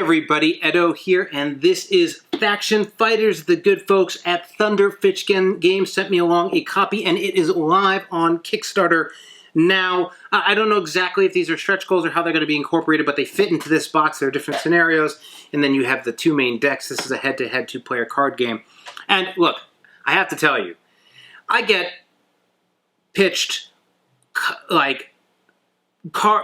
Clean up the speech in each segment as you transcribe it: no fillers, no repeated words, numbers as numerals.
everybody, Edo here, and this is Faction Fighters. The good folks at Thunder Fitchkin Games sent me along a copy, and it is live on Kickstarter now. I don't know exactly if these are stretch goals or how they're going to be incorporated, but they fit into this box. There are different scenarios, and then you have the two main decks. This is a head-to-head two-player card game. And look, I have to tell you, I get pitched like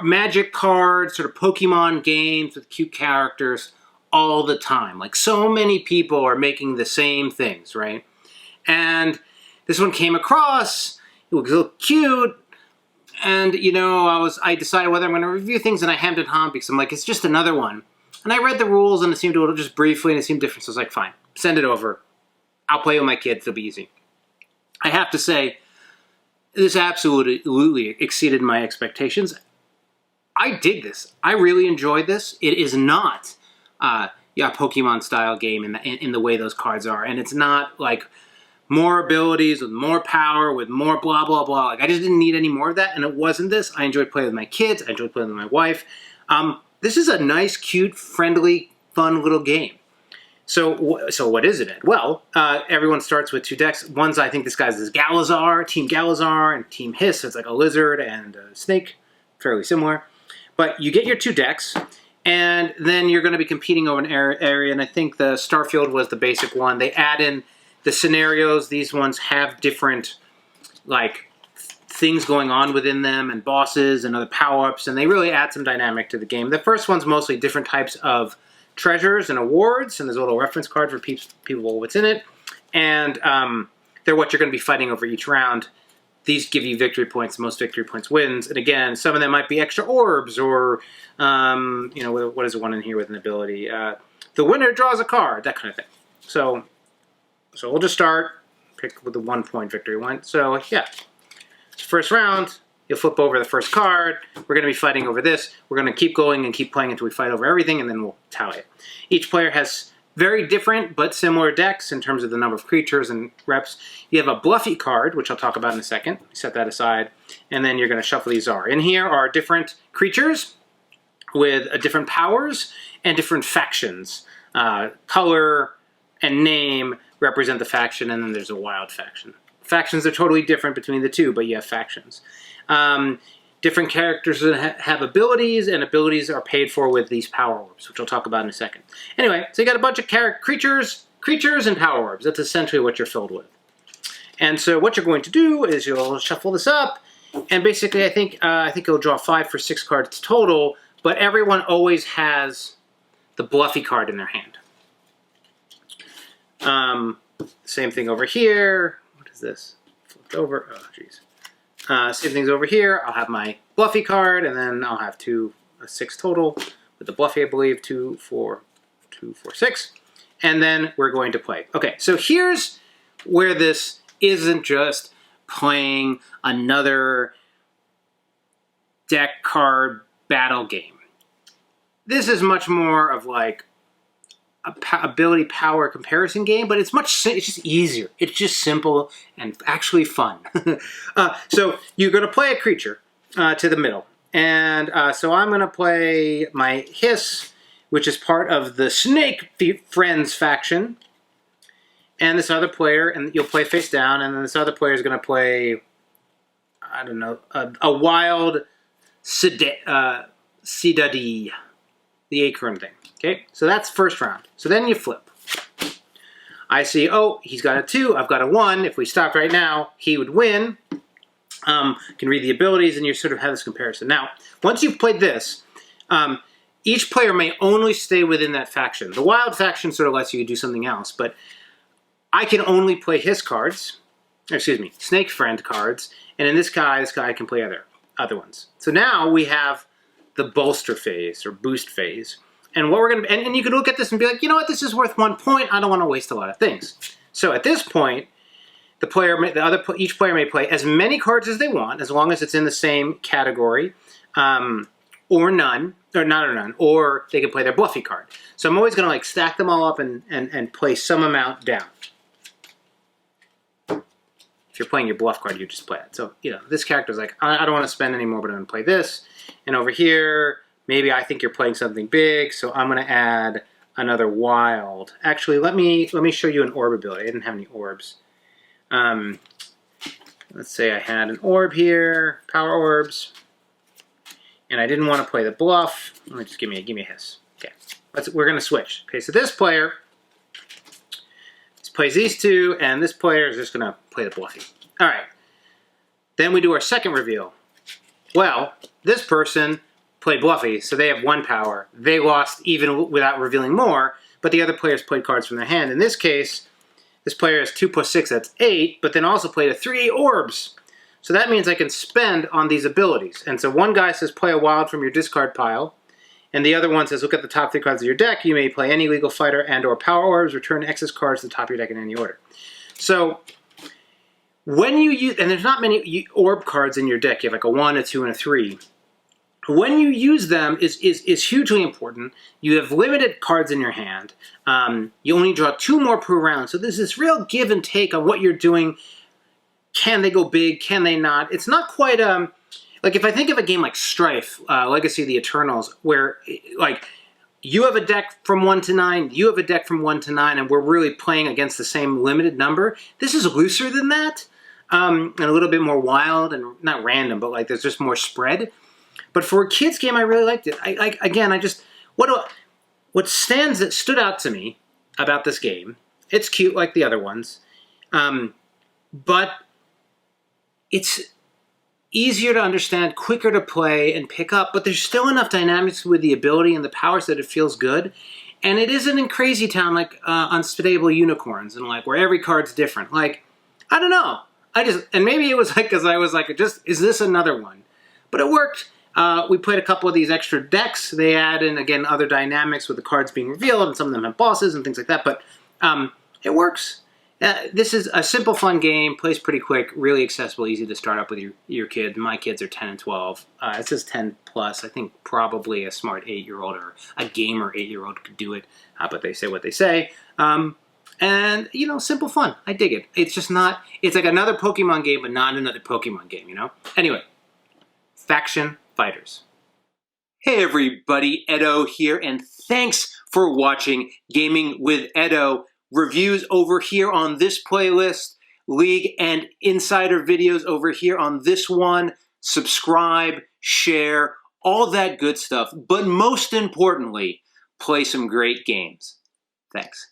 magic cards, sort of Pokemon games with cute characters all the time. Like, so many people are making the same things, right? And this one came across, it was a little cute, and, you know, I decided whether I'm going to review things, and I hemmed and hawed because I'm like, it's just another one. And I read the rules, and it seemed to just briefly, and it seemed different, so I was like, fine, send it over. I'll play with my kids, it'll be easy. I have to say, this absolutely exceeded my expectations. I dig this. I really enjoyed this. It is not a Pokemon-style game in the way those cards are, and it's not like more abilities with more power with more blah blah blah. Like, I just didn't need any more of that, and it wasn't this. I enjoyed playing with my kids. I enjoyed playing with my wife. This is a nice, cute, friendly, fun little game. So what is it, Ed? Well, everyone starts with two decks. One's, I think this guy's is Galazar, Team Galazar, and Team Hiss. It's like a lizard and a snake, fairly similar. But you get your two decks, and then you're going to be competing over an area, and I think the Starfield was the basic one. They add in the scenarios. These ones have different, like, things going on within them, and bosses and other power-ups, and they really add some dynamic to the game. The first one's mostly different types of treasures and awards, and there's a little reference card for people what's in it, and they're what you're going to be fighting over each round. These give you victory points. Most victory points wins. And again, some of them might be extra orbs or, you know, what is the one in here with an ability? The winner draws a card, that kind of thing. So we'll just start, pick with the 1 point victory one. So yeah, first round, you'll flip over the first card. We're going to be fighting over this. We're going to keep going and keep playing until we fight over everything, and then we'll tally it. Each player has very different but similar decks in terms of the number of creatures and reps. You have a Bluffy card, which I'll talk about in a second. Set that aside. And then you're going to shuffle these are. In here are different creatures with different powers and different factions. Color and name represent the faction, and then there's a wild faction. Factions are totally different between the two, but you have factions. Different characters have abilities, and abilities are paid for with these power orbs, which I'll talk about in a second. Anyway, so you got a bunch of creatures and power orbs. That's essentially what you're filled with. And so what you're going to do is you'll shuffle this up, and basically I think you'll draw 5 for 6 cards total, but everyone always has the Bluffy card in their hand. Same thing over here. What is this? Flipped over. Oh, jeez. Same things over here. I'll have my Bluffy card, and then I'll have 6 total with the Bluffy, I believe, 2, 4, 6. And then we're going to play. Okay, so here's where this isn't just playing another deck card battle game. This is much more of like a ability power comparison game, but it's just easier. It's just simple and actually fun. So you're going to play a creature to the middle. And so I'm going to play my Hiss, which is part of the Snake Friends faction. And this other player, and you'll play face down, and then this other player is going to play, I don't know, a wild Sidadi, the acorn thing. Okay, so that's first round. So then you flip. I see, oh, he's got a 2, I've got a 1. If we stopped right now, he would win. Can read the abilities, and you sort of have this comparison. Now, once you've played this, each player may only stay within that faction. The wild faction sort of lets you do something else, but I can only play his cards, Snake Friend cards, and in this guy can play other ones. So now we have the bolster phase, or boost phase. And what we're going to, and you can look at this and be like, you know what, this is worth 1 point. I don't want to waste a lot of things. So at this point, each player may play as many cards as they want, as long as it's in the same category, or none, or they can play their Bluffy card. So I'm always going to like stack them all up and play some amount down. If you're playing your Bluff card, you just play it. So, you know, this character's like, I don't want to spend any more, but I'm going to play this. And over here, maybe I think you're playing something big, so I'm going to add another wild. Actually, let me show you an orb ability. I didn't have any orbs. Let's say I had an orb here, power orbs, and I didn't want to play the bluff. Let me just give me a hiss. Okay, we're going to switch. Okay, so this player plays these two, and this player is just going to play the bluffy. All right. Then we do our second reveal. Well, this person played bluffy, so they have 1 power. They lost even without revealing more, but the other players played cards from their hand. In this case, this player has 2 plus 6, that's 8, but then also played a 3 orbs. So that means I can spend on these abilities. And so one guy says play a wild from your discard pile, and the other one says look at the top 3 cards of your deck. You may play any legal fighter and or power orbs, return excess cards to the top of your deck in any order. So when you use, and there's not many orb cards in your deck, you have like a 1, a 2, and a 3. When you use them is hugely important. You have limited cards in your hand. You only draw 2 more per round. So there's this real give and take on what you're doing. Can they go big? Can they not? It's not quite, like if I think of a game like Strife, Legacy of the Eternals, where like you have a deck from 1 to 9, you have a deck from 1 to 9, and we're really playing against the same limited number. This is looser than that, and a little bit more wild and not random, but like there's just more spread. But for a kid's game, I really liked it. What stood out to me about this game, it's cute like the other ones, but it's easier to understand, quicker to play and pick up, but there's still enough dynamics with the ability and the powers that it feels good. And it isn't in Crazy Town like Unstable Unicorns and like where every card's different. Like, I don't know. And maybe it was like because I was like, is this another one? But it worked. We played a couple of these extra decks. They add in, again, other dynamics with the cards being revealed, and some of them have bosses and things like that, but it works. This is a simple, fun game, plays pretty quick, really accessible, easy to start up with your kid. My kids are 10 and 12. It says 10 plus. I think probably a smart 8-year-old or a gamer 8-year-old could do it, but they say what they say. And, you know, simple fun. I dig it. It's just not, it's like another Pokemon game, but not another Pokemon game, you know? Anyway, Faction Fighters. Hey everybody, Edo here, and thanks for watching Gaming with Edo. Reviews over here on this playlist, League and Insider videos over here on this one. Subscribe, share, all that good stuff. But most importantly, play some great games. Thanks.